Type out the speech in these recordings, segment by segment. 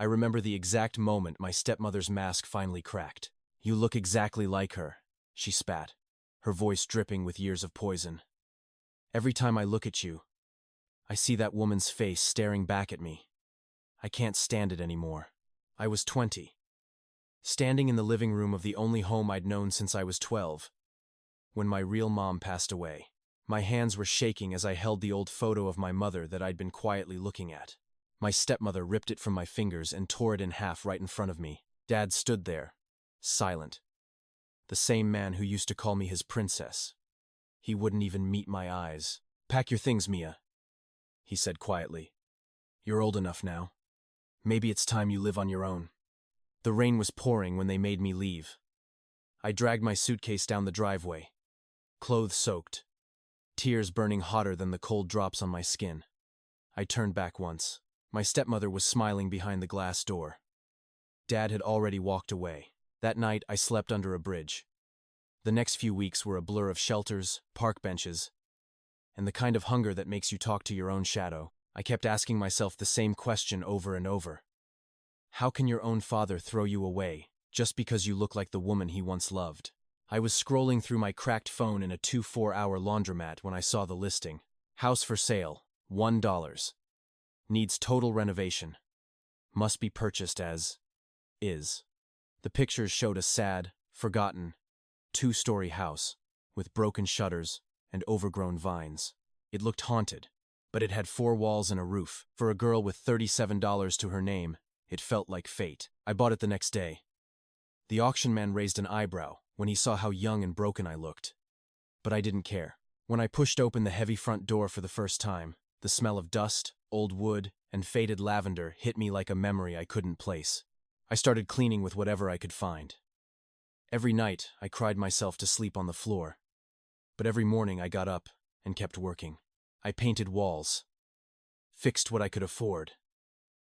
I remember the exact moment my stepmother's mask finally cracked. "You look exactly like her," she spat, her voice dripping with years of poison. "Every time I look at you, I see that woman's face staring back at me. I can't stand it anymore." I was 20, standing in the living room of the only home I'd known since I was 12, when my real mom passed away. My hands were shaking as I held the old photo of my mother that I'd been quietly looking at. My stepmother ripped it from my fingers and tore it in half right in front of me. Dad stood there, silent. The same man who used to call me his princess. He wouldn't even meet my eyes. "Pack your things, Mia," he said quietly. "You're old enough now. Maybe it's time you live on your own." The rain was pouring when they made me leave. I dragged my suitcase down the driveway, clothes soaked, tears burning hotter than the cold drops on my skin. I turned back once. My stepmother was smiling behind the glass door. Dad had already walked away. That night, I slept under a bridge. The next few weeks were a blur of shelters, park benches, and the kind of hunger that makes you talk to your own shadow. I kept asking myself the same question over and over. How can your own father throw you away just because you look like the woman he once loved? I was scrolling through my cracked phone in a 2-4-hour laundromat when I saw the listing. House for sale, $1. Needs total renovation. Must be purchased as is. The pictures showed a sad, forgotten, 2-story house with broken shutters and overgrown vines. It looked haunted, but it had 4 walls and a roof. For a girl with $37 to her name, it felt like fate. I bought it the next day. The auction man raised an eyebrow when he saw how young and broken I looked. But I didn't care. When I pushed open the heavy front door for the first time, the smell of dust, old wood, and faded lavender hit me like a memory I couldn't place. I started cleaning with whatever I could find. Every night, I cried myself to sleep on the floor. But every morning I got up and kept working. I painted walls, fixed what I could afford,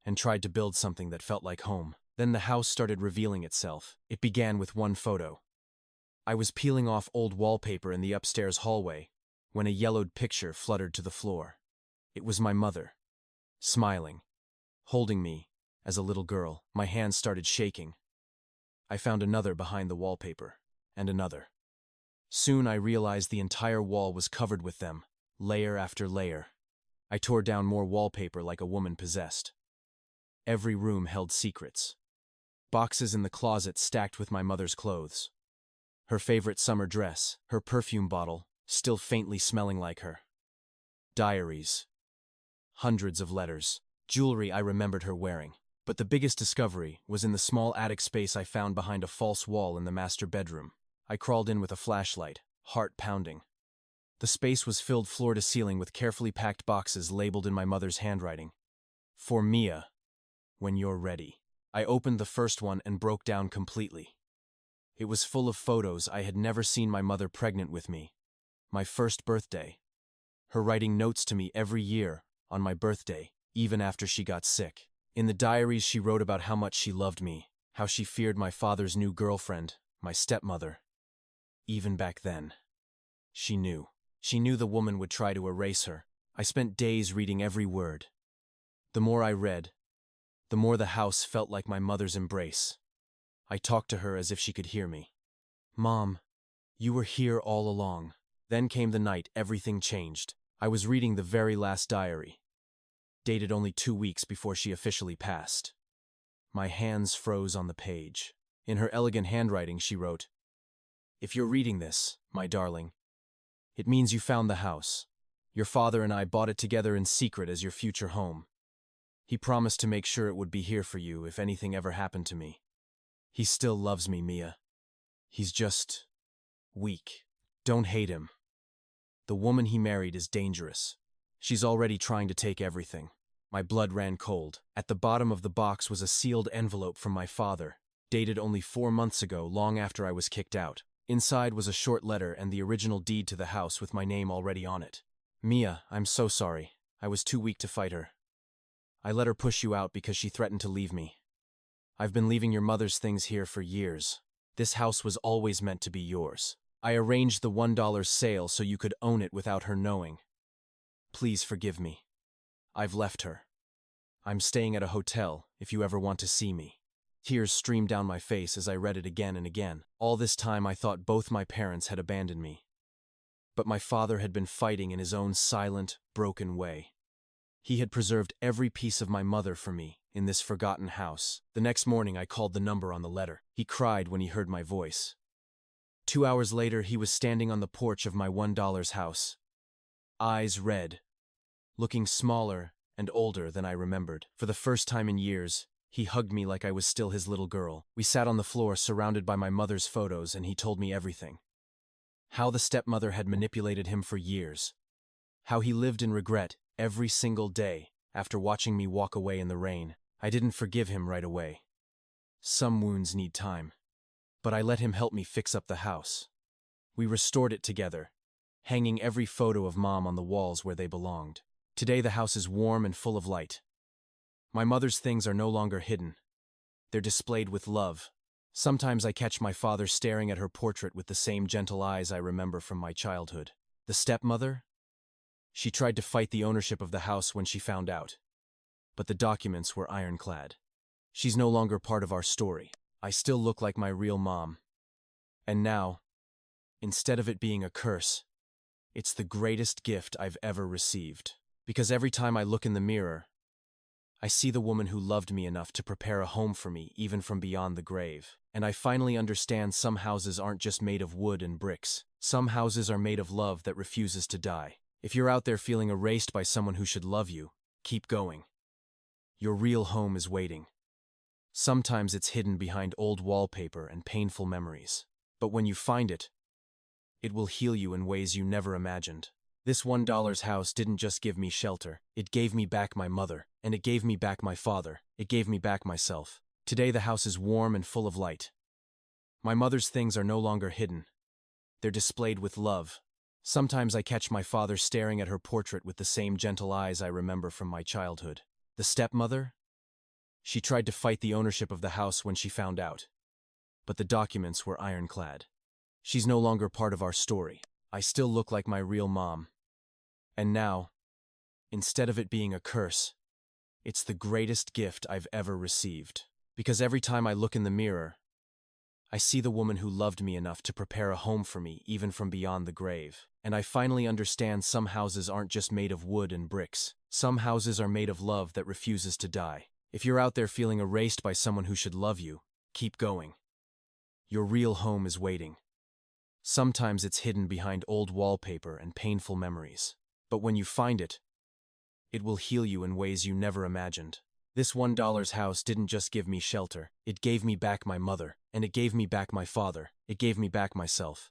and tried to build something that felt like home. Then the house started revealing itself. It began with one photo. I was peeling off old wallpaper in the upstairs hallway when a yellowed picture fluttered to the floor. It was my mother, smiling, holding me as a little girl. My hands started shaking. I found another behind the wallpaper, and another. Soon I realized the entire wall was covered with them, layer after layer. I tore down more wallpaper like a woman possessed. Every room held secrets. Boxes in the closet stacked with my mother's clothes. Her favorite summer dress, her perfume bottle, still faintly smelling like her. Diaries. Hundreds of letters. Jewelry I remembered her wearing. But the biggest discovery was in the small attic space I found behind a false wall in the master bedroom. I crawled in with a flashlight, heart pounding. The space was filled floor to ceiling with carefully packed boxes labeled in my mother's handwriting. "For Mia, when you're ready." I opened the first one and broke down completely. It was full of photos I had never seen my mother pregnant with me. My first birthday. Her writing notes to me every year on my birthday, even after she got sick. In the diaries she wrote about how much she loved me, how she feared my father's new girlfriend, my stepmother. Even back then. She knew. She knew the woman would try to erase her. I spent days reading every word. The more I read, the more the house felt like my mother's embrace. I talked to her as if she could hear me. "Mom, you were here all along." Then came the night everything changed. I was reading the very last diary, dated only 2 weeks before she officially passed. My hands froze on the page. In her elegant handwriting, she wrote, "If you're reading this, my darling, it means you found the house. Your father and I bought it together in secret as your future home. He promised to make sure it would be here for you if anything ever happened to me. He still loves me, Mia. He's just weak. Don't hate him. The woman he married is dangerous. She's already trying to take everything." My blood ran cold. At the bottom of the box was a sealed envelope from my father, dated only 4 months ago, long after I was kicked out. Inside was a short letter and the original deed to the house with my name already on it. "Mia, I'm so sorry. I was too weak to fight her. I let her push you out because she threatened to leave me. I've been leaving your mother's things here for years. This house was always meant to be yours. I arranged the $1 sale so you could own it without her knowing. Please forgive me. I've left her. I'm staying at a hotel, if you ever want to see me. Tears streamed down my face as I read it again and again. All this time I thought both my parents had abandoned me. But my father had been fighting in his own silent, broken way. He had preserved every piece of my mother for me in this forgotten house. The next morning I called the number on the letter. He cried when he heard my voice. 2 hours later he was standing on the porch of my $1 house. Eyes red, looking smaller and older than I remembered. For the first time in years, he hugged me like I was still his little girl. We sat on the floor surrounded by my mother's photos and he told me everything. How the stepmother had manipulated him for years. How he lived in regret every single day after watching me walk away in the rain. I didn't forgive him right away. Some wounds need time. But I let him help me fix up the house. We restored it together, hanging every photo of Mom on the walls where they belonged. Today the house is warm and full of light. My mother's things are no longer hidden. They're displayed with love. Sometimes I catch my father staring at her portrait with the same gentle eyes I remember from my childhood. The stepmother? She tried to fight the ownership of the house when she found out. But the documents were ironclad. She's no longer part of our story. I still look like my real mom. And now, instead of it being a curse, it's the greatest gift I've ever received. Because every time I look in the mirror, I see the woman who loved me enough to prepare a home for me even from beyond the grave. And I finally understand some houses aren't just made of wood and bricks. Some houses are made of love that refuses to die. If you're out there feeling erased by someone who should love you, keep going. Your real home is waiting. Sometimes it's hidden behind old wallpaper and painful memories. But when you find it, it will heal you in ways you never imagined. This $1 house didn't just give me shelter. It gave me back my mother, and it gave me back my father. It gave me back myself. Today the house is warm and full of light. My mother's things are no longer hidden. They're displayed with love. Sometimes I catch my father staring at her portrait with the same gentle eyes I remember from my childhood. The stepmother? She tried to fight the ownership of the house when she found out. But the documents were ironclad. She's no longer part of our story. I still look like my real mom. And now, instead of it being a curse, it's the greatest gift I've ever received. Because every time I look in the mirror, I see the woman who loved me enough to prepare a home for me even from beyond the grave. And I finally understand some houses aren't just made of wood and bricks. Some houses are made of love that refuses to die. If you're out there feeling erased by someone who should love you, keep going. Your real home is waiting. Sometimes it's hidden behind old wallpaper and painful memories. But when you find it, it will heal you in ways you never imagined. This $1 house didn't just give me shelter. It gave me back my mother, and it gave me back my father. It gave me back myself.